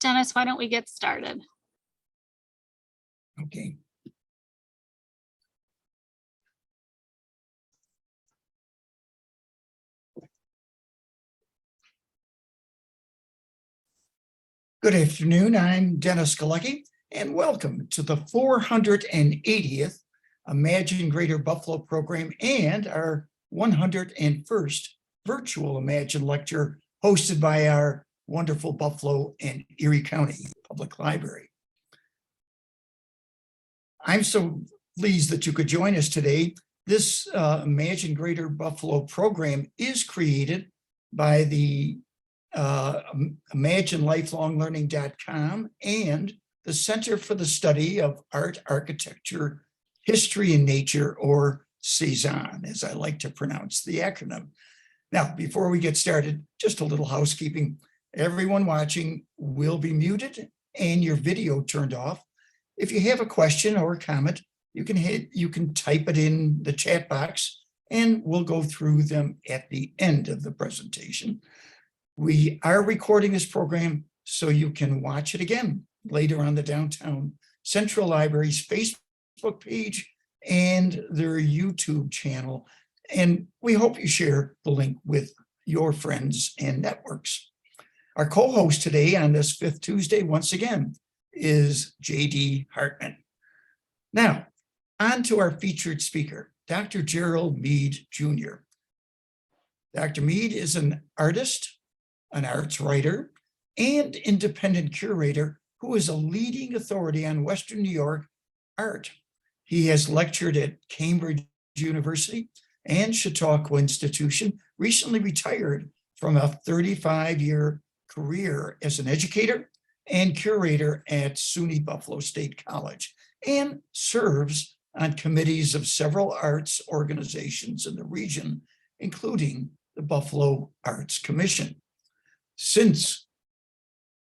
Dennis, why don't we get started? Okay. Good afternoon, I'm Dennis Galucki, and welcome to the 480th Imagine Greater Buffalo program and our 101st virtual Imagine lecture hosted by our wonderful Buffalo and Erie County Public Library. I'm so pleased that you could join us today. This Imagine Greater Buffalo program is created by the ImagineLifelongLearning.com and the Center for the Study of Art, Architecture, History, and Nature, or C-SAAHN, as I like to pronounce the acronym. Now, before we get started, just a little housekeeping. Everyone watching will be muted and your video turned off. If you have a question or a comment, you can type it in the chat box and we'll go through them at the end of the presentation. We are recording this program so you can watch it again later on the Downtown Central Library's Facebook page and their YouTube channel. And we hope you share the link with your friends and networks. Our co-host today on this fifth Tuesday, once again, is J.D. Hartman. Now, on to our featured speaker, Dr. Gerald Mead, Jr. Dr. Mead is an artist, an arts writer, and independent curator who is a leading authority on Western New York art. He has lectured at Cambridge University and Chautauqua Institution, recently retired from a 35-year career as an educator and curator at SUNY Buffalo State College, and serves on committees of several arts organizations in the region, including the Buffalo Arts Commission. Since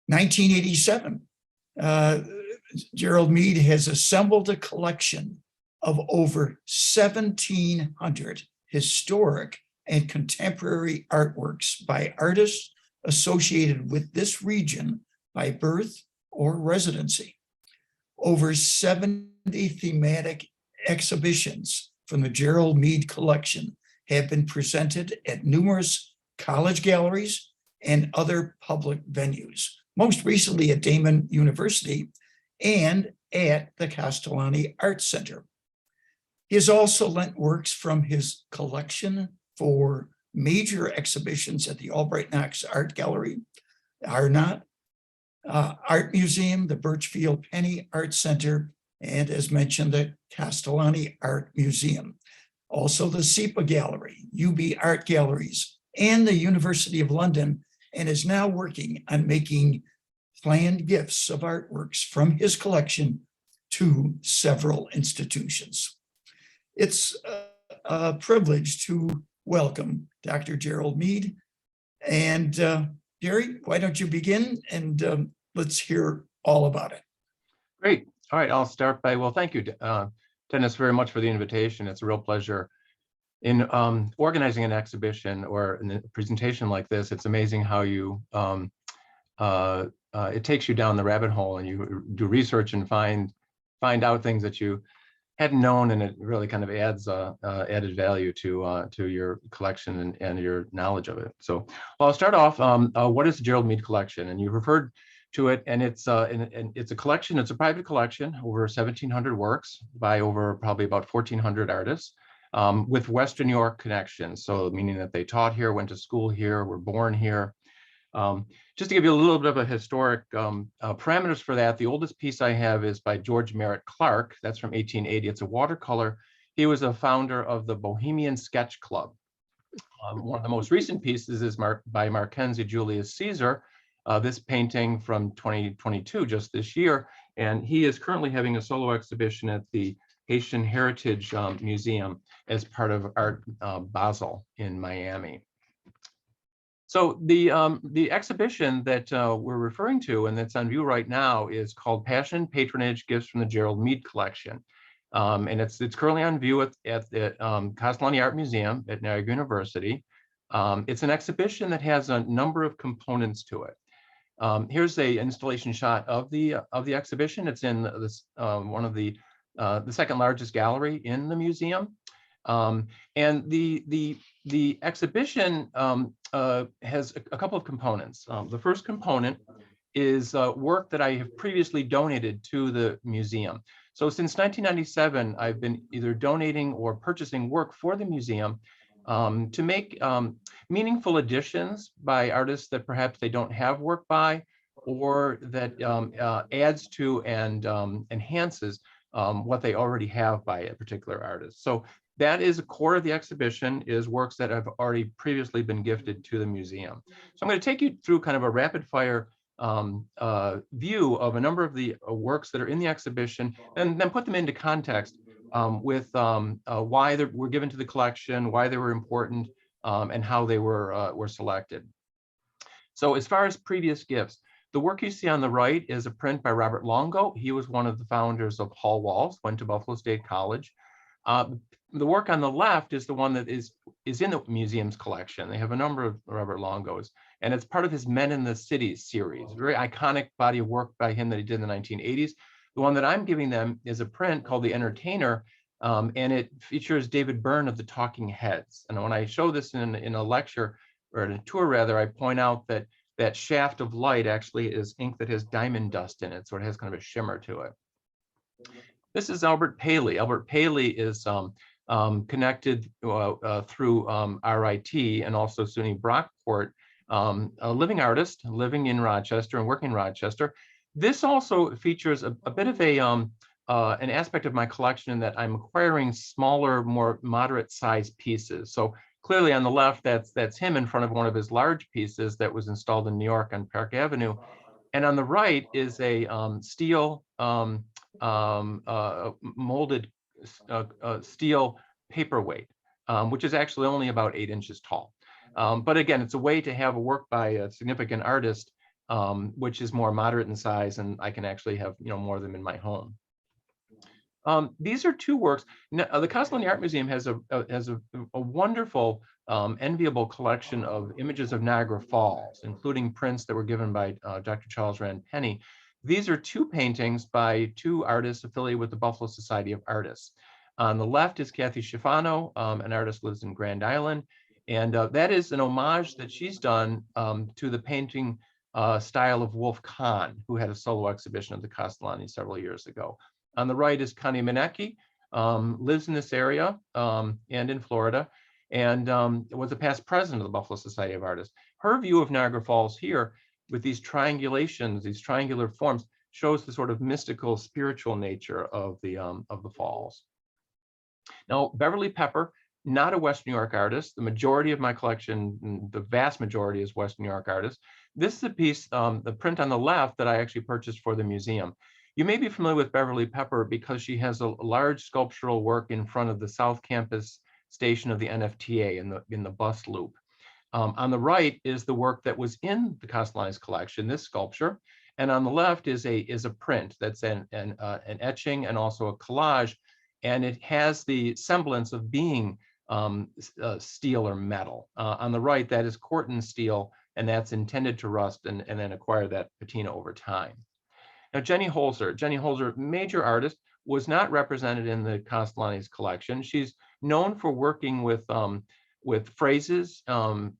1987, Gerald Mead has assembled a collection of over 1,700 historic and contemporary artworks by artists associated with this region by birth or residency. Over 70 thematic exhibitions from the Gerald Mead collection have been presented at numerous college galleries and other public venues, most recently at Damon University and at the Castellani Art Center. He has also lent works from his collection for major exhibitions at the Albright Knox Art Gallery, Arnott Art Museum, the Birchfield Penny Art Center, and as mentioned, the Castellani Art Museum. Also the SEPA Gallery, UB Art Galleries, and the University of London, and is now working on making planned gifts of artworks from his collection to several institutions. It's a privilege to welcome Dr. Gerald Mead. And Gary, why don't you begin and let's hear all about it. Great. All right, I'll start by, well, thank you, Dennis, very much for the invitation. It's a real pleasure. In organizing an exhibition or a presentation like this, it's amazing how you, it takes you down the rabbit hole and you do research and find out things that you hadn't known, and it really kind of adds added value to your collection and your knowledge of it. So well, I'll start off, what is the Gerald Mead collection? And you referred to it, and it's a collection, it's a private collection, over 1,700 works by over probably about 1,400 artists with Western New York connections. So meaning that they taught here, went to school here, were born here. Just to give you a little bit of a historic parameters for that, the oldest piece I have is by George Merritt Clark. That's from 1880. It's a watercolor. He was a founder of the Bohemian Sketch Club. One of the most recent pieces is by Mackenzie Julius Caesar. This painting from 2022, just this year, and he is currently having a solo exhibition at the Haitian Heritage Museum as part of Art Basel in Miami. So the exhibition that we're referring to and that's on view right now is called Passion, Patronage, Gifts from the Gerald Mead Collection. And it's currently on view at the Castellani Art Museum at Niagara University. It's an exhibition that has a number of components to it. Here's a installation shot of the exhibition. It's in this one of the second largest gallery in the museum. And the exhibition has a couple of components. The first component is work that I have previously donated to the museum. So since 1997, I've been either donating or purchasing work for the museum to make meaningful additions by artists that perhaps they don't have work by, or that adds to and enhances what they already have by a particular artist. So that is a core of the exhibition, is works that have already previously been gifted to the museum. So I'm going to take you through kind of a rapid fire view of a number of the works that are in the exhibition, and then put them into context with why they were given to the collection, why they were important, and how they were selected. So as far as previous gifts, the work you see on the right is a print by Robert Longo. He was one of the founders of Hall Walls, went to Buffalo State College. The work on the left is the one that is in the museum's collection. They have a number of Robert Longos, and it's part of his Men in the City series, very iconic body of work by him that he did in the 1980s. The one that I'm giving them is a print called The Entertainer, and it features David Byrne of the Talking Heads. And when I show this in a lecture, or in a tour rather, I point out that that shaft of light actually is ink that has diamond dust in it, so it has kind of a shimmer to it. This is Albert Paley. Albert Paley is connected through RIT and also SUNY Brockport, a living artist living in Rochester and working in Rochester. This also features a bit of an aspect of my collection in that I'm acquiring smaller, more moderate sized pieces. So clearly on the left, that's him in front of one of his large pieces that was installed in New York on Park Avenue. And on the right is a steel molded steel paperweight, which is actually only about 8 inches tall. But again, it's a way to have a work by a significant artist, which is more moderate in size, and I can actually have more of them in my home. These are two works. Now, the Castellani Art Museum has a wonderful, enviable collection of images of Niagara Falls, including prints that were given by Dr. Charles Rand Penny. These are two paintings by two artists affiliated with the Buffalo Society of Artists. On the left is Kathy Schifano, an artist who lives in Grand Island, and that is an homage that she's done to the painting style of Wolf Kahn, who had a solo exhibition at the Castellani several years ago. On the right is Connie Minnecke, lives in this area and in Florida, and was a past president of the Buffalo Society of Artists. Her view of Niagara Falls here, with these triangulations, these triangular forms, shows the sort of mystical, spiritual nature of the falls. Now, Beverly Pepper, not a West New York artist. The majority of my collection, the vast majority, is West New York artists. This is a piece, the print on the left, that I actually purchased for the museum. You may be familiar with Beverly Pepper because she has a large sculptural work in front of the South Campus station of the NFTA in the bus loop. On the right is the work that was in the Castellani's collection, this sculpture, and on the left is a print that's an etching and also a collage, and it has the semblance of being steel or metal. On the right, that is Corten steel, and that's intended to rust and then acquire that patina over time. Now, Jenny Holzer, major artist, was not represented in the Castellani's collection. She's known for working with phrases and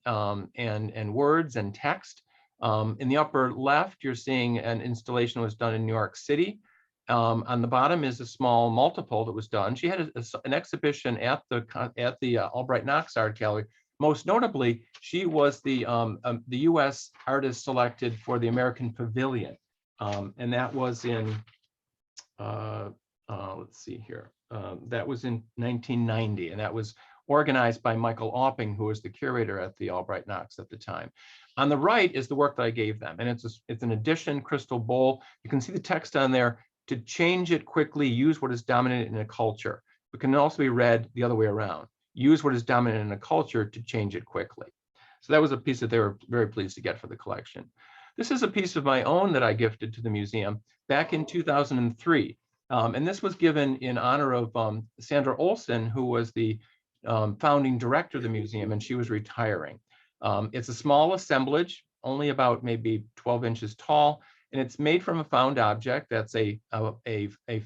words and text. In the upper left, you're seeing an installation that was done in New York City. On the bottom is a small multiple that was done. She had an exhibition at the Albright Knox Art Gallery. Most notably, she was the U.S. artist selected for the American Pavilion. And that was in, let's see here, that was in 1990, and that was organized by Michael Opping, who was the curator at the Albright Knox at the time. On the right is the work that I gave them, and it's an edition crystal bowl. You can see the text on there. To change it quickly, use what is dominant in a culture. It can also be read the other way around. Use what is dominant in a culture to change it quickly. So that was a piece that they were very pleased to get for the collection. This is a piece of my own that I gifted to the museum back in 2003. And this was given in honor of Sandra Olson, who was the founding director of the museum, and she was retiring. It's a small assemblage only about maybe 12 inches tall, and it's made from a found object. That's a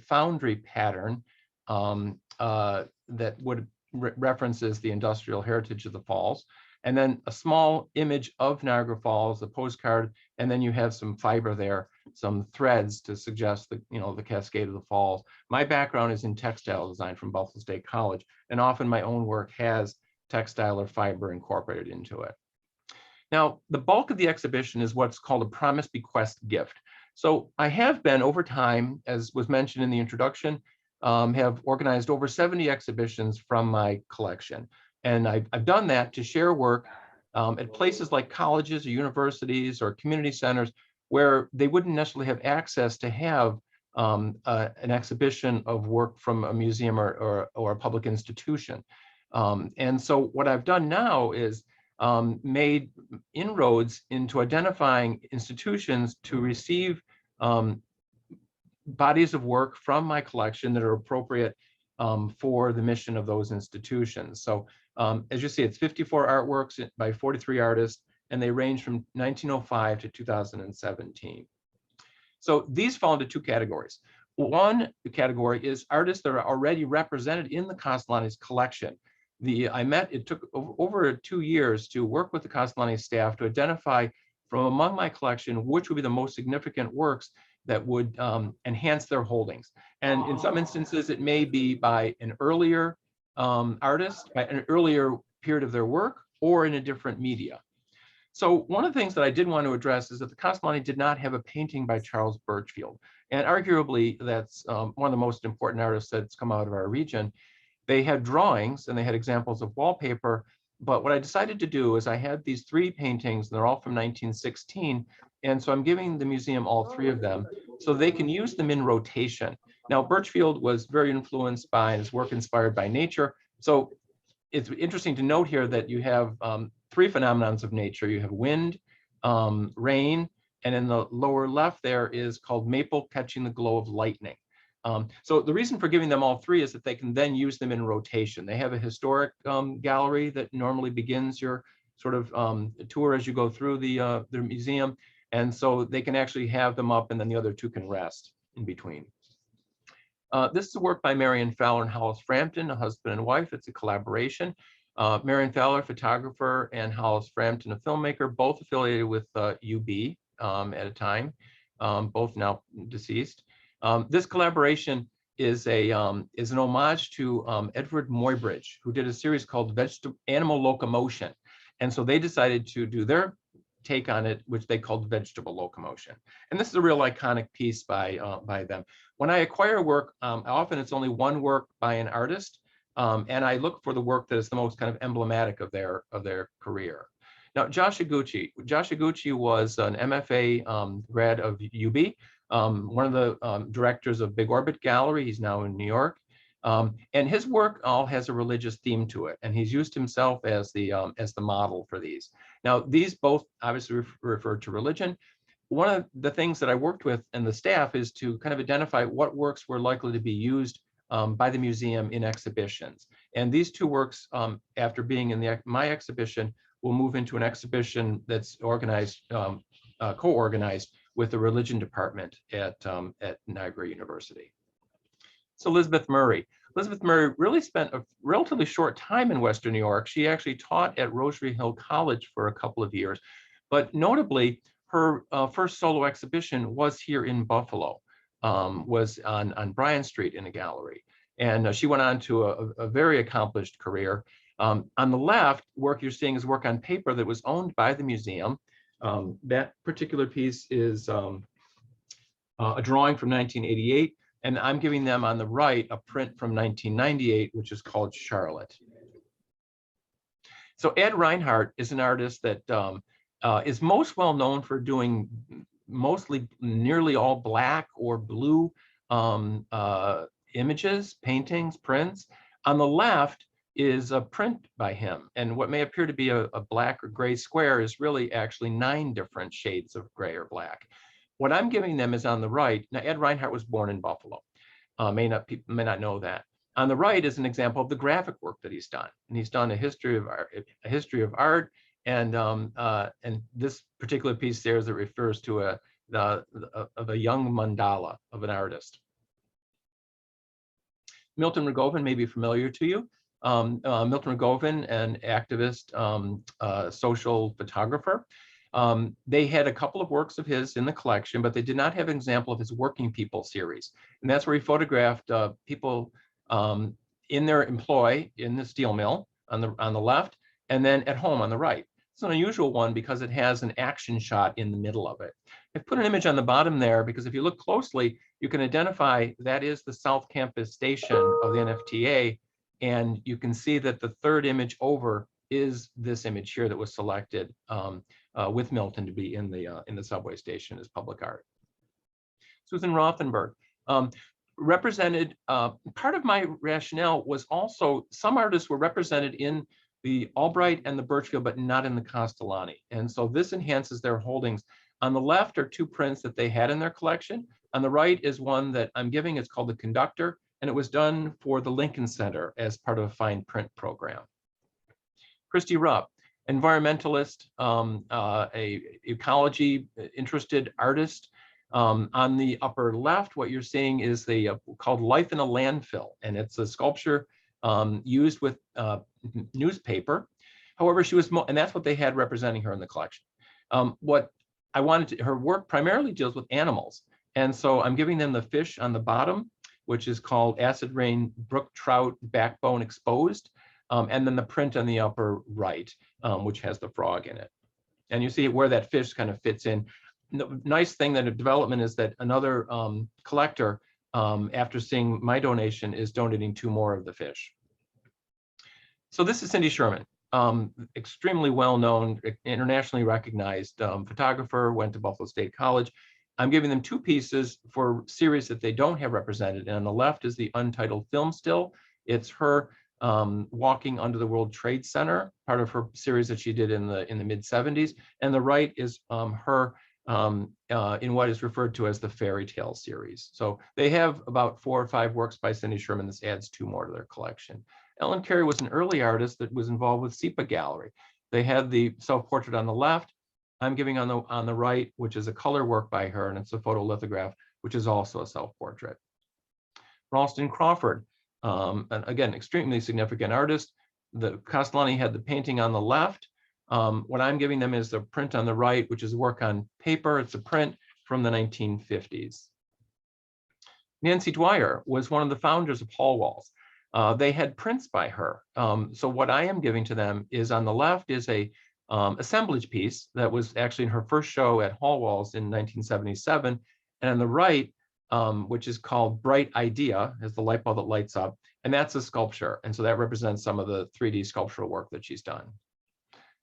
foundry pattern that would references the industrial heritage of the falls, and then a small image of Niagara Falls, a postcard, and then you have some fiber there, some threads to suggest the, the cascade of the falls. My background is in textile design from Buffalo State College, and often my own work has textile or fiber incorporated into it. Now, the bulk of the exhibition is what's called a promise, bequest, gift. So I have been, over time, as was mentioned in the introduction, have organized over 70 exhibitions from my collection. And I've done that to share work at places like colleges or universities or community centers where they wouldn't necessarily have access to have an exhibition of work from a museum or a public institution. And so what I've done now is made inroads into identifying institutions to receive bodies of work from my collection that are appropriate for the mission of those institutions. So as you see, it's 54 artworks by 43 artists, and they range from 1905 to 2017. So these fall into two categories. One category is artists that are already represented in the Castellani's collection. It took over 2 years to work with the Castellani staff to identify from among my collection which would be the most significant works that would enhance their holdings. And in some instances, it may be by an earlier artist, by an earlier period of their work, or in a different media. So one of the things that I did want to address is that the Castellani did not have a painting by Charles Birchfield. And arguably, that's one of the most important artists that's come out of our region. They had drawings and they had examples of wallpaper. But what I decided to do is I had these 3 paintings, and they're all from 1916. And so I'm giving the museum all 3 of them so they can use them in rotation. Now, Birchfield was very influenced by, and his work inspired by nature. So it's interesting to note here that you have 3 phenomenons of nature. You have wind, rain, and in the lower left there is called maple catching the glow of lightning. So the reason for giving them all 3 is that they can then use them in rotation. They have a historic gallery that normally begins your sort of tour as you go through the museum. And so they can actually have them up, and then the other 2 can rest in between. This is a work by Marion Fowler and Hollis Frampton, a husband and wife. It's a collaboration. Marion Fowler, photographer, and Hollis Frampton, a filmmaker, both affiliated with UB at a time, both now deceased. This collaboration is an homage to Edward Muybridge, who did a series called Animal Locomotion. And so they decided to do their take on it, which they called vegetable locomotion. And this is a real iconic piece by them. When I acquire work, often it's only one work by an artist, and I look for the work that is the most kind of emblematic of their career. Now, Josh Iguchi was an MFA grad of UB, one of the directors of Big Orbit Gallery. He's now in New York. And his work all has a religious theme to it, and he's used himself as the model for these. Now, these both obviously refer to religion. One of the things that I worked with and the staff is to kind of identify what works were likely to be used by the museum in exhibitions. And these 2 works, after being in my exhibition, will move into an exhibition that's organized, co-organized with the religion department at Niagara University. So Elizabeth Murray. Elizabeth Murray really spent a relatively short time in Western New York. She actually taught at Rosary Hill College for a couple of years, but notably, her first solo exhibition was here in Buffalo, was on Bryan Street in a gallery. And she went on to a very accomplished career. On the left, work you're seeing is work on paper that was owned by the museum. That particular piece is a drawing from 1988. And I'm giving them on the right a print from 1998, which is called Charlotte. So Ed Reinhardt is an artist that is most well known for doing mostly nearly all black or blue images, paintings, prints. On the left is a print by him. And what may appear to be a black or gray square is really actually 9 different shades of gray or black. What I'm giving them is on the right. Now, Ed Reinhardt was born in Buffalo. People may not know that. On the right is an example of the graphic work that he's done. And he's done a history of art, And this particular piece there is that refers to of a young mandala of an artist. Milton Rogovin may be familiar to you. Milton Rogovin, an activist, social photographer. They had a couple of works of his in the collection, but they did not have an example of his Working People series. And that's where he photographed people in their employ in the steel mill on the left, and then at home on the right. It's an unusual one because it has an action shot in the middle of it. I've put an image on the bottom there because if you look closely, you can identify that is the South Campus station of the NFTA. And you can see that the third image over is this image here that was selected with Milton to be in the subway station as public art. Susan Rothenberg represented, part of my rationale was also some artists were represented in the Albright and the Birchfield, but not in the Castellani. And so this enhances their holdings. On the left are two prints that they had in their collection. On the right is one that I'm giving. It's called The Conductor, and it was done for the Lincoln Center as part of a fine print program. Christy Rupp, environmentalist, a ecology interested artist. On the upper left, what you're seeing is called Life in a Landfill, and it's a sculpture used with newspaper. However, she was, and that's what they had representing her in the collection. What I wanted her work primarily deals with animals. And so I'm giving them the fish on the bottom, which is called Acid Rain Brook Trout Backbone Exposed. And then the print on the upper right, which has the frog in it. And you see where that fish kind of fits in. The nice thing that a development is that another collector, after seeing my donation, is donating 2 more of the fish. So this is Cindy Sherman, extremely well-known, internationally recognized photographer, went to Buffalo State College. I'm giving them 2 pieces for series that they don't have represented. And on the left is the untitled film still. It's her walking under the World Trade Center, part of her series that she did in the mid-70s. And the right is her in what is referred to as the fairy tale series. So they have about 4 or 5 works by Cindy Sherman. This adds 2 more to their collection. Ellen Carey was an early artist that was involved with SEPA Gallery. They had the self-portrait on the left. I'm giving on the right, which is a color work by her, and it's a photolithograph, which is also a self-portrait. Ralston Crawford, and again, extremely significant artist. The Castellani had the painting on the left. What I'm giving them is the print on the right, which is work on paper. It's a print from the 1950s. Nancy Dwyer was one of the founders of Hall Walls. They had prints by her. So what I am giving to them is on the left is a assemblage piece that was actually in her first show at Hall Walls in 1977. And on the right, which is called Bright Idea, is the light bulb that lights up. And that's a sculpture. And so that represents some of the 3D sculptural work that she's done.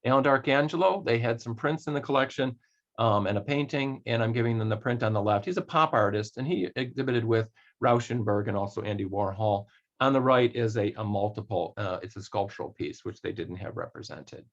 Alan D'Arcangelo, they had some prints in the collection and a painting, and I'm giving them the print on the left. He's a pop artist, and he exhibited with Rauschenberg and also Andy Warhol. On the right is a multiple, it's a sculptural piece, which they didn't have represented.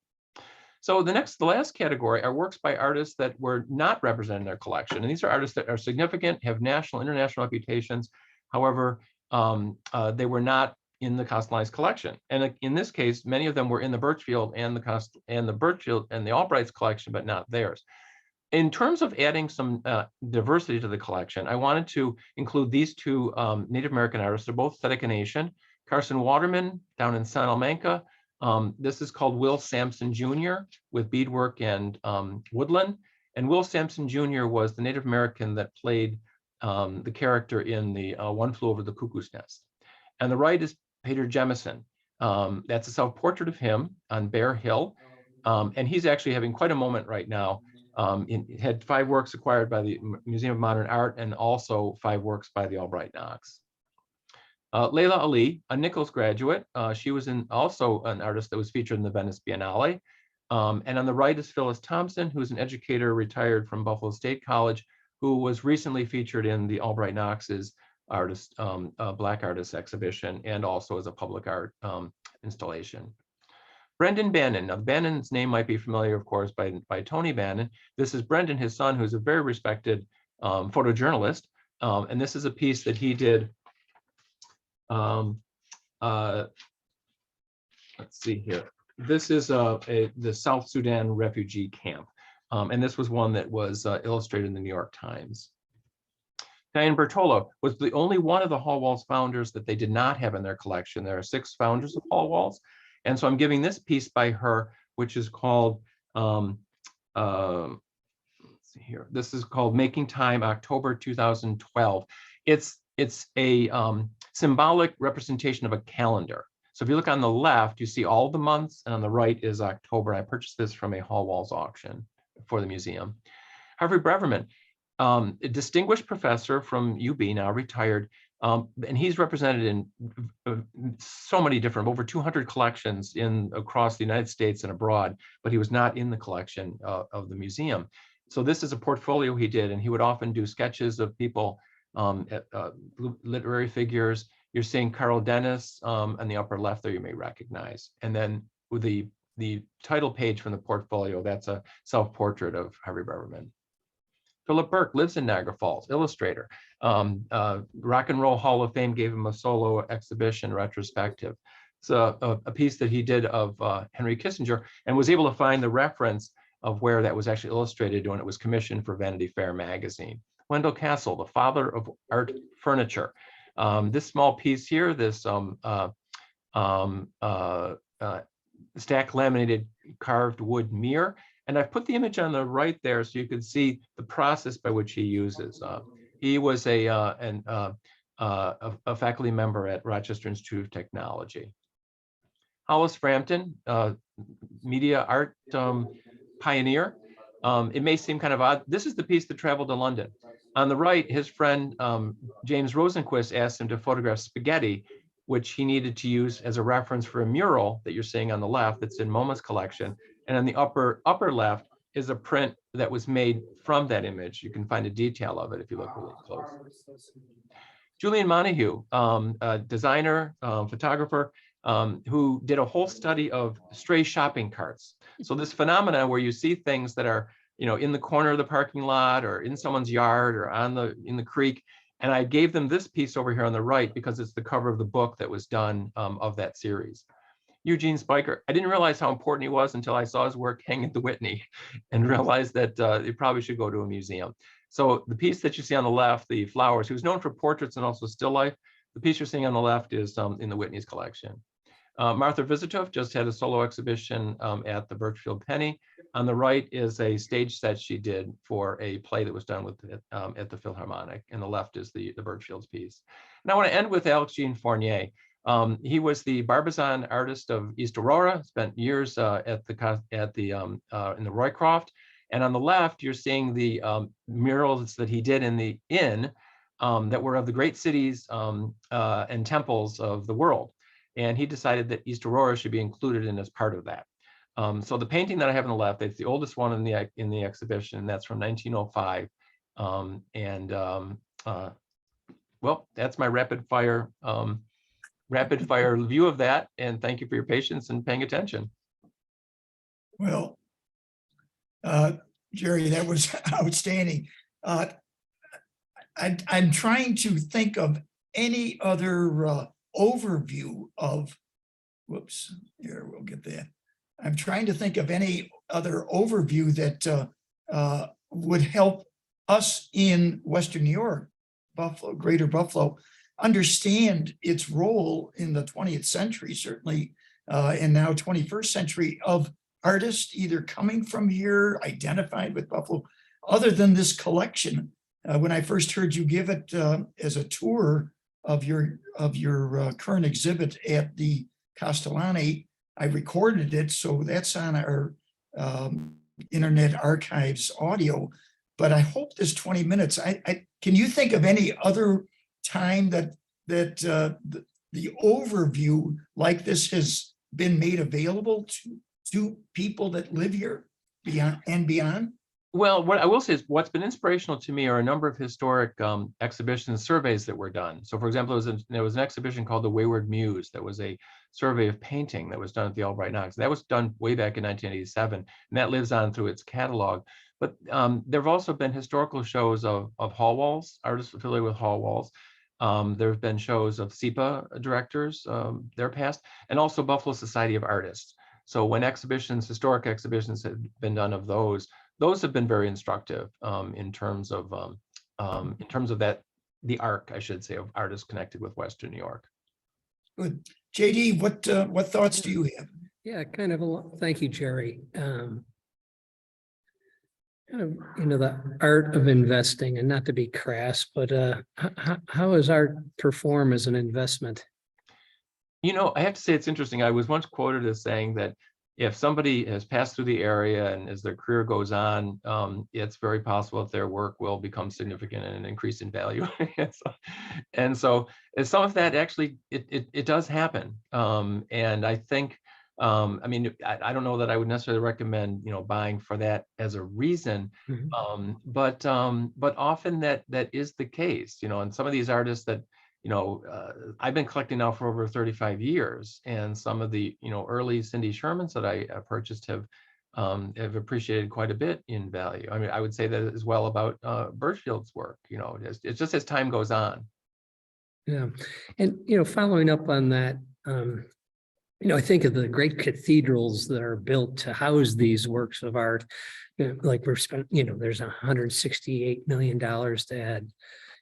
So the last category are works by artists that were not represented in their collection. And these are artists that are significant, have national, international reputations. However, they were not in the Castellani's collection. And in this case, many of them were in the Birchfield and the Albright's collection, but not theirs. In terms of adding some diversity to the collection, I wanted to include these 2 Native American artists. They're both Sedekanation. Carson Waterman down in Salamanca. This is called Will Sampson Jr. with beadwork and woodland. And Will Sampson Jr. was the Native American that played the character in the One Flew Over the Cuckoo's Nest. And the right is Peter Jemison. That's a self-portrait of him on Bear Hill. And he's actually having quite a moment right now. He had 5 works acquired by the Museum of Modern Art and also 5 works by the Albright Knox. Layla Ali, a Nichols graduate. She was also an artist that was featured in the Venice Biennale. And on the right is Phyllis Thompson, who's an educator retired from Buffalo State College, who was recently featured in the Albright Knox's Black Artists exhibition and also as a public art installation. Brendan Bannon. Now, Bannon's name might be familiar, of course, by Tony Bannon. This is Brendan, his son, who's a very respected photojournalist. And this is a piece that he did. Let's see here. This is the South Sudan refugee camp. And this was one that was illustrated in the New York Times. Diane Bertolo was the only one of the Hall Walls founders that they did not have in their collection. There are 6 founders of Hall Walls. And so I'm giving this piece by her, which is called, let's see here. This is called Making Time, October 2012. It's a symbolic representation of a calendar. So if you look on the left, you see all the months, and on the right is October. I purchased this from a Hall Walls auction for the museum. Harvey Breverman, a distinguished professor from UB, now retired, and he's represented in so many different, over 200 collections across the United States and abroad, but he was not in the collection of the museum. So this is a portfolio he did, and he would often do sketches of people, literary figures. You're seeing Carl Dennis on the upper left there, you may recognize. And then with the title page from the portfolio, that's a self-portrait of Harvey Breverman. Philip Burke lives in Niagara Falls, illustrator. Rock and Roll Hall of Fame gave him a solo exhibition retrospective. It's a piece that he did of Henry Kissinger, and was able to find the reference of where that was actually illustrated when it was commissioned for Vanity Fair magazine. Wendell Castle, the father of art furniture. This small piece here, this stack laminated carved wood mirror. And I've put the image on the right there so you can see the process by which he uses. He was a faculty member at Rochester Institute of Technology. Hollis Frampton, media art pioneer. It may seem kind of odd. This is the piece that traveled to London. On the right, his friend James Rosenquist asked him to photograph spaghetti, which he needed to use as a reference for a mural that you're seeing on the left that's in MoMA's collection. And on the upper left is a print that was made from that image. You can find a detail of it if you look really close. Julian Montague, a designer, photographer, who did a whole study of stray shopping carts. So this phenomena where you see things that are, in the corner of the parking lot or in someone's yard or in the creek. And I gave them this piece over here on the right because it's the cover of the book that was done of that series. Eugene Spiker, I didn't realize how important he was until I saw his work hang at the Whitney and realized that it probably should go to a museum. So the piece that you see on the left, the flowers, he was known for portraits and also still life. The piece you're seeing on the left is in the Whitney's collection. Martha Visitoff just had a solo exhibition at the Birchfield Penny. On the right is a stage set she did for a play that was done at the Philharmonic, and the left is the Birchfield's piece. And I want to end with Alex Jean Fournier. He was the Barbizon artist of East Aurora, spent years in the Roycroft. And on the left, you're seeing the murals that he did in the inn that were of the great cities and temples of the world. And he decided that East Aurora should be included in as part of that. So the painting that I have on the left, it's the oldest one in the exhibition, and that's from 1905. Well, that's my rapid fire view of that. And thank you for your patience and paying attention. Well, Jerry, that was outstanding. I'm trying to think of any other overview of, whoops, here, we'll get that. I'm trying to think of any other overview that would help us in Western New York, Buffalo, Greater Buffalo, understand its role in the 20th century, certainly, and now 21st century, of artists either coming from here, identified with Buffalo, other than this collection. When I first heard you give it as a tour of your current exhibit at the Castellani, I recorded it, so that's on our Internet Archives audio. But I hope this 20 minutes. Can you think of any other time that the overview like this has been made available to people that live here beyond? Well, what I will say is what's been inspirational to me are a number of historic exhibition surveys that were done. So for example, there was an exhibition called The Wayward Muse that was a survey of painting that was done at the Albright Knox. That was done way back in 1987, and that lives on through its catalog. But there have also been historical shows of Hall Walls, artists affiliated with Hall Walls. There have been shows of SEPA directors, their past, and also Buffalo Society of Artists. So when historic exhibitions have been done of those have been very instructive in terms of that, the arc, I should say, of artists connected with Western New York. Good. JD, what thoughts do you have? Yeah, kind of thank you, Jerry. Kind of, the art of investing, and not to be crass, but how does art perform as an investment? I have to say it's interesting. I was once quoted as saying that if somebody has passed through the area and as their career goes on, it's very possible that their work will become significant and increase in value. and so some of that actually, it does happen. And I think, I don't know that I would necessarily recommend, buying for that as a reason, but often that is the case, and some of these artists that, I've been collecting now for over 35 years, and some of the, early Cindy Shermans that I purchased have appreciated quite a bit in value. I mean, I would say that as well about Birchfield's work, it's just as time goes on. Yeah. And, following up on that, I think of the great cathedrals that are built to house these works of art. Like there's $168 million to add,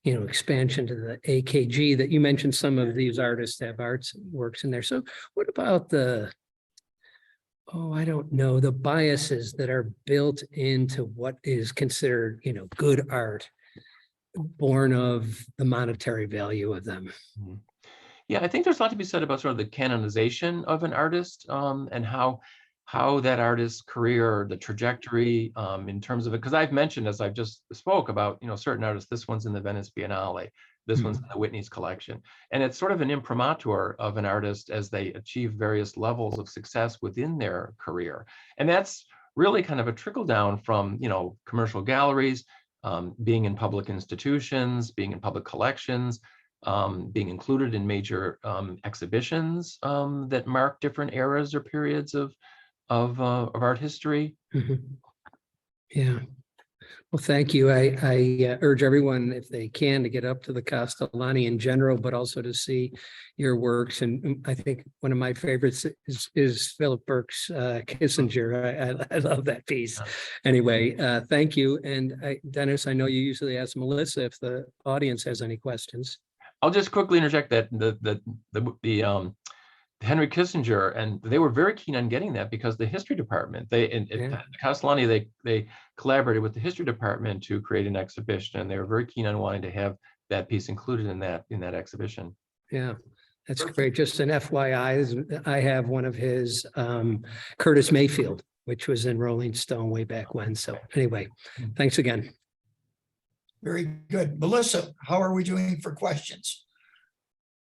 expansion to the AKG that you mentioned. Some of these artists have arts works in there. So what about the biases that are built into what is considered, good art, born of the monetary value of them? Mm-hmm. Yeah, I think there's a lot to be said about sort of the canonization of an artist, and how that artist's career, the trajectory, in terms of it. Because I've mentioned, as I've just spoke about, certain artists, this one's in the Venice Biennale, this one's in the Whitney's collection. And it's sort of an imprimatur of an artist as they achieve various levels of success within their career. And that's really kind of a trickle down from, commercial galleries, being in public institutions, being in public collections, being included in major exhibitions that mark different eras or periods of art history. Yeah. Well, thank you. I urge everyone, if they can, to get up to the Castellani in general, but also to see your works. And I think one of my favorites is Philip Burke's Kissinger. I love that piece. Anyway, thank you. And Dennis, I know you usually ask Melissa if the audience has any questions. I'll just quickly interject that the Henry Kissinger, and they were very keen on getting that because the history department, Castellani, they collaborated with the history department to create an exhibition, and they were very keen on wanting to have that piece included in that exhibition. Yeah, that's great. Just an FYI, I have one of his Curtis Mayfield, which was in Rolling Stone way back when. So anyway, thanks again. Very good. Melissa, how are we doing for questions?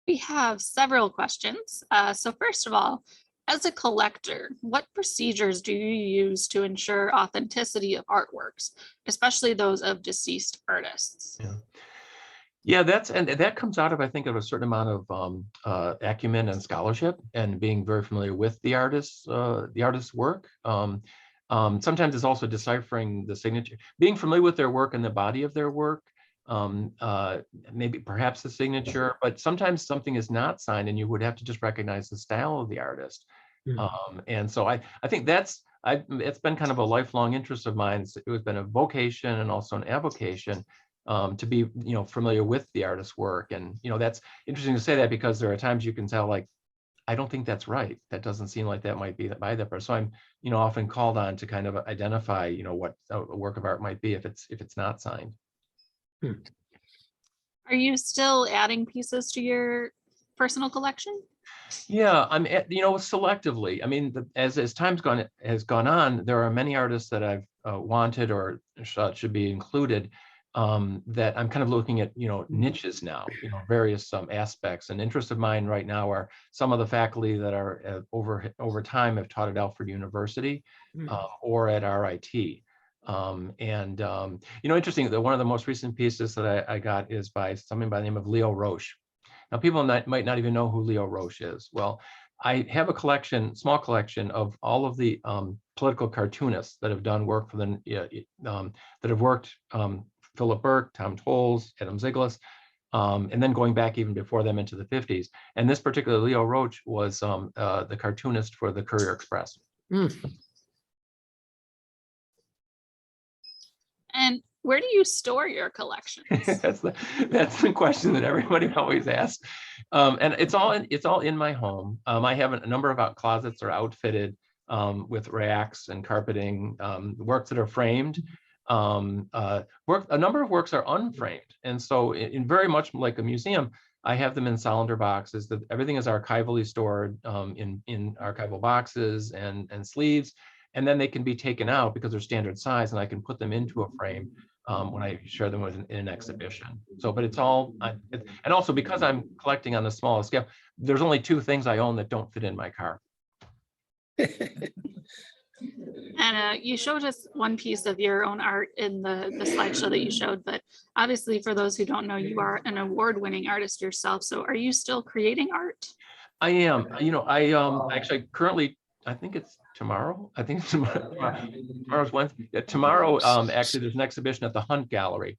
We have several questions. So first of all, as a collector, what procedures do you use to ensure authenticity of artworks, especially those of deceased artists? Yeah, that comes out of, I think, of a certain amount of acumen and scholarship, and being very familiar with the artist's work. Sometimes it's also deciphering the signature, being familiar with their work and the body of their work, maybe perhaps the signature, but sometimes something is not signed and you would have to just recognize the style of the artist. And so I think it's been kind of a lifelong interest of mine. It has been a vocation and also an avocation, to be, familiar with the artist's work. And, that's interesting to say that, because there are times you can tell, like, I don't think that's right. That doesn't seem like that might be by that person. So I'm, often called on to kind of identify, what a work of art might be if it's not signed. Are you still adding pieces to your personal collection? Yeah, I'm, selectively. I mean, as time's has gone on, there are many artists that I've wanted or should be included, that I'm kind of looking at, niches now, various aspects. And interest of mine right now are some of the faculty that are over time have taught at Alfred University, or at RIT. Interesting that one of the most recent pieces that I got is by someone by the name of Leo Roche. Now, people might not even know who Leo Roche is. Well, I have a small collection of all of the political cartoonists that have done work for that have worked. Philip Burke, Tom Tolles, Adam Ziglas, and then going back even before them into the 50s. And this particular Leo Roche was the cartoonist for the Courier Express. Hmm. And where do you store your collections? That's the question that everybody always asks. And it's all in my home. I have a number of closets are outfitted with racks and carpeting, works that are framed. A number of works are unframed. And so in very much like a museum, I have them in Solander boxes. That everything is archivally stored in archival boxes and sleeves. And then they can be taken out because they're standard size, and I can put them into a frame when I share them in an exhibition. So, but it's all, and also because I'm collecting on a smaller scale, there's only 2 things I own that don't fit in my car. And you showed us one piece of your own art in the slideshow that you showed, but obviously for those who don't know, you are an award-winning artist yourself. So are you still creating art? I am, I actually currently, I think it's tomorrow. I think it's tomorrow's Wednesday. Yeah, tomorrow, actually, there's an exhibition at the Hunt Gallery,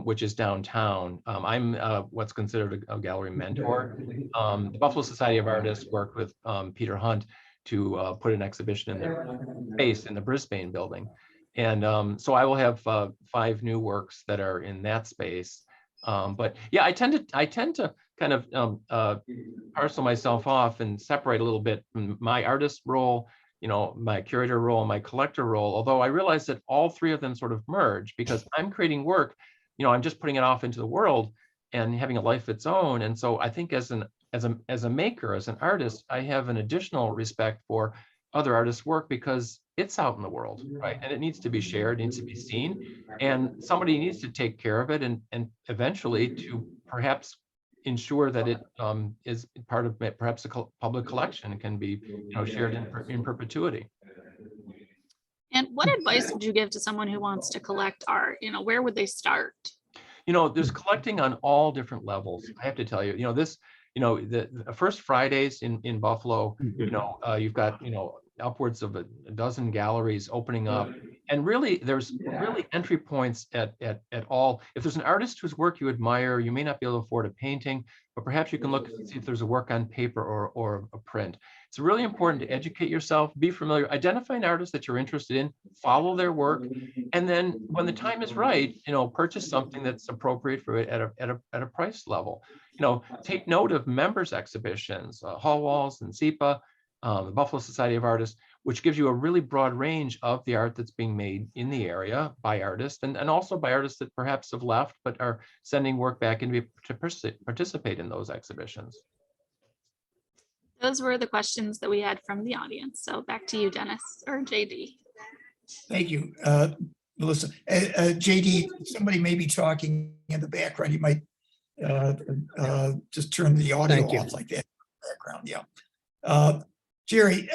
which is downtown. I'm what's considered a gallery mentor. The Buffalo Society of Artists worked with Peter Hunt to put an exhibition in their space in the Brisbane building. And so I will have 5 new works that are in that space. But yeah, I tend to kind of parcel myself off and separate a little bit from my artist role, my curator role, my collector role, although I realize that all 3 of them sort of merge because I'm creating work, I'm just putting it off into the world and having a life of its own. And so I think as a maker, as an artist, I have an additional respect for other artists' work because it's out in the world, right? And it needs to be shared, needs to be seen, and somebody needs to take care of it and eventually to perhaps ensure that it is part of perhaps a public collection and can be shared in perpetuity. And what advice would you give to someone who wants to collect art? Where would they start? There's collecting on all different levels. I have to tell you, the first Fridays in Buffalo, you've got, upwards of a dozen galleries opening up. And really, there's really entry points at all. If there's an artist whose work you admire, you may not be able to afford a painting, but perhaps you can look and see if there's a work on paper or a print. It's really important to educate yourself, be familiar, identify an artist that you're interested in, follow their work, and then when the time is right, purchase something that's appropriate for it at a price level. Take note of members exhibitions, Hall Walls and SEPA, the Buffalo Society of Artists, which gives you a really broad range of the art that's being made in the area by artists and also by artists that perhaps have left but are sending work back in to participate in those exhibitions. Those were the questions that we had from the audience. So back to you, Dennis or JD. Thank you, Melissa. JD, somebody may be talking in the background. You might just turn the audio off like that. Background, yeah. Jerry,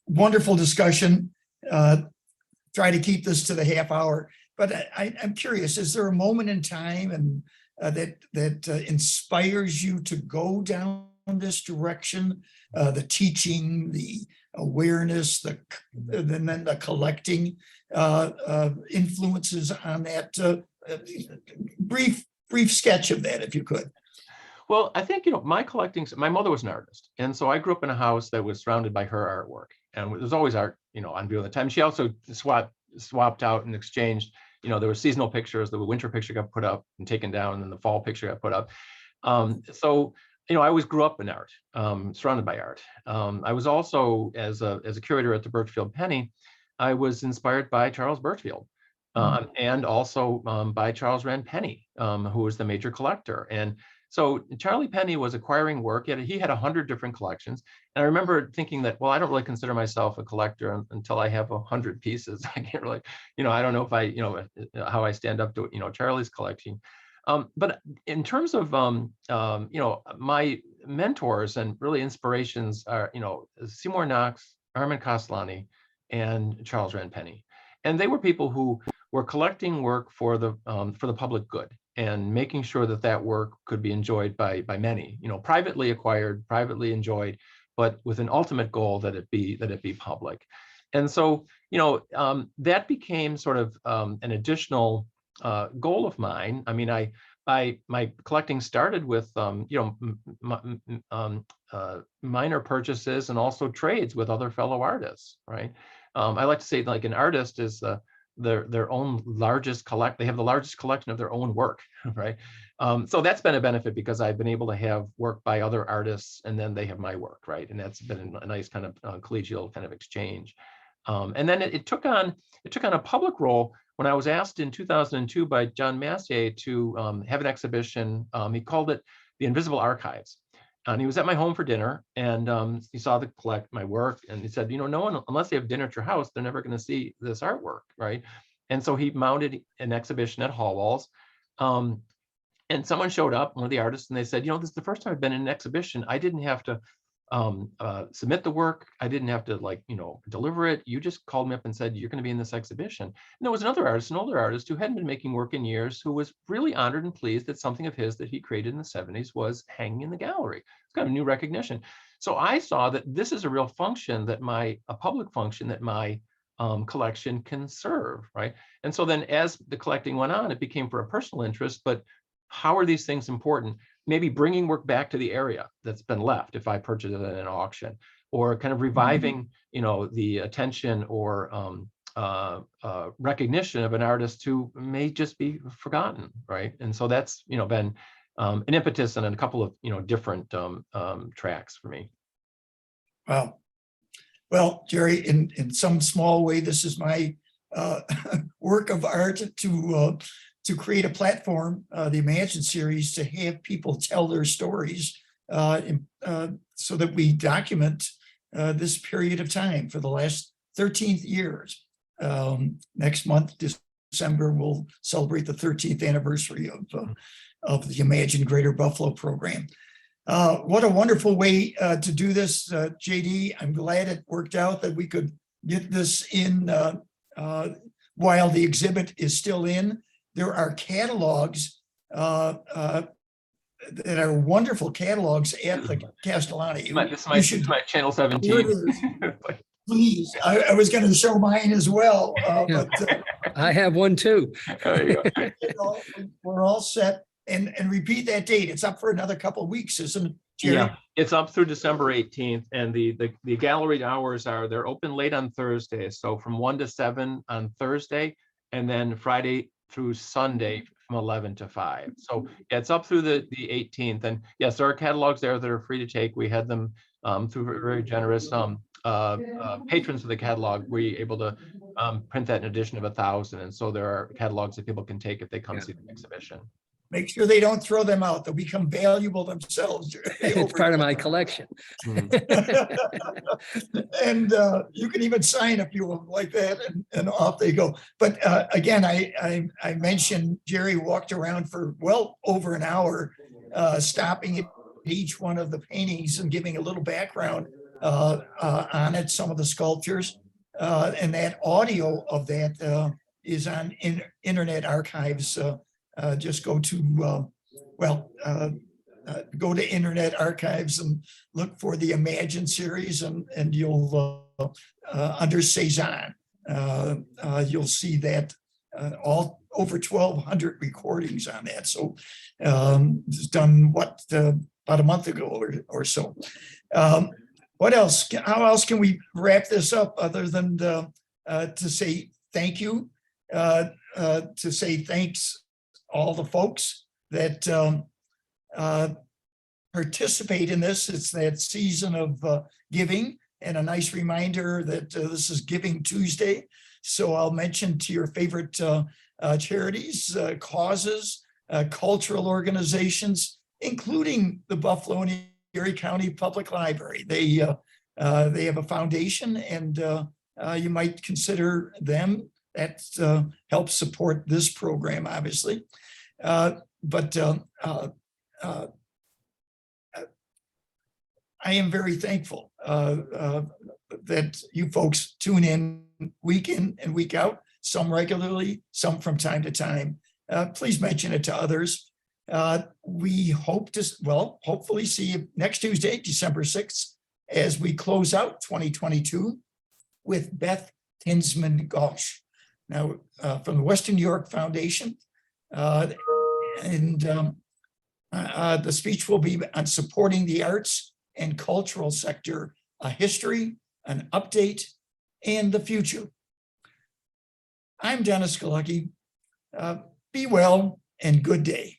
wonderful discussion. Try to keep this to the half hour, but I'm curious, is there a moment in time and that inspires you to go down this direction? The teaching, the awareness, and then the collecting influences on that. Brief sketch of that, if you could. Well, I think, my mother was an artist. And so I grew up in a house that was surrounded by her artwork. And there was always art, on view all the time. She also swapped out and exchanged, there were seasonal pictures. The winter picture got put up and taken down, and then the fall picture got put up. So, I always grew up in art, surrounded by art. I was also, as a curator at the Birchfield Penny, I was inspired by Charles Birchfield. And also by Charles Rand Penny, who was the major collector. And so Charlie Penny was acquiring work. He had 100 different collections. And I remember thinking that, well, I don't really consider myself a collector until I have 100 pieces. I can't really, I don't know if how I stand up to, Charlie's collection. But in terms of, my mentors and really inspirations are, Seymour Knox, Armin Kaslany, and Charles Rand Penny. And they were people who were collecting work for the public good and making sure that work could be enjoyed by many, privately acquired, privately enjoyed, but with an ultimate goal that it be public. And so, that became sort of an additional goal of mine. I mean, my collecting started with minor purchases and also trades with other fellow artists, right? I like to say, like, an artist is their own largest they have the largest collection of their own work, right? So that's been a benefit because I've been able to have work by other artists and then they have my work, right? And that's been a nice kind of collegial kind of exchange. And then it took on a public role when I was asked in 2002 by John Massier to have an exhibition. He called it The Invisible Archives. And he was at my home for dinner, and he saw my work, and he said, no one, unless they have dinner at your house, they're never going to see this artwork, right? And so he mounted an exhibition at Hall Walls. And someone showed up, one of the artists, and they said, this is the first time I've been in an exhibition. I didn't have to submit the work. I didn't have to deliver it. You just called me up and said, you're going to be in this exhibition. And there was another artist, an older artist who hadn't been making work in years, who was really honored and pleased that something of his that he created in the 70s was hanging in the gallery. It's kind of new recognition. So I saw that this is a real function that a public function that my collection can serve, right? And so then as the collecting went on, it became for a personal interest, but how are these things important? Maybe bringing work back to the area that's been left if I purchase it at an auction, or kind of reviving, the attention or recognition of an artist who may just be forgotten, right? And so that's, been an impetus and a couple of, different tracks for me. Wow. Well, Jerry, in some small way, this is my work of art to create a platform, the Imagine series, to have people tell their stories so that we document this period of time for the last 13th years. Next month, December, we'll celebrate the 13th anniversary of the Imagine Greater Buffalo program. What a wonderful way to do this, JD. I'm glad it worked out that we could get this in while the exhibit is still in. There are catalogs that are wonderful catalogs at the Castellani. This is my channel 17. Please, I was going to show mine as well, but I have one too. We're all set. And repeat that date. It's up for another couple of weeks, isn't it, Jerry? Yeah, it's up through December 18th, and the gallery hours they're open late on Thursday, so from 1 to 7 on Thursday, and then Friday through Sunday from 11 to 5. So yeah, it's up through the 18th, and yes, there are catalogs there that are free to take. We had them through very generous patrons of the catalog. We're able to print that in addition of 1,000, and so there are catalogs that people can take if they come see the exhibition. Make sure they don't throw them out. They'll become valuable themselves. It's part of my collection. And you can even sign if you want like that, and off they go. But again, I mentioned Jerry walked around for well over an hour, stopping at each one of the paintings and giving a little background on it, some of the sculptures. And that audio of that is on Internet Archives. Just go to, go to Internet Archives and look for the Imagine series, and you'll, under C-SAAHN, you'll see that all over 1,200 recordings on that. So it's done, about a month ago or so. What else? How else can we wrap this up other than to say thank you, to say thanks all the folks that participate in this. It's that season of giving, and a nice reminder that this is Giving Tuesday. So I'll mention to your favorite charities, causes, cultural organizations, including the Buffalo and Erie County Public Library. They have a foundation, and you might consider them. That helps support this program, obviously. But I am very thankful that you folks tune in and week out, some regularly, some from time to time. Please mention it to others. We hope to, hopefully see you next Tuesday, December 6th, as we close out 2022 with Beth Tinsman Gosh. Now, from the Western New York Foundation, And the speech will be on supporting the arts and cultural sector, a history, an update, and the future. I'm Dennis Galucki. Be well and good day.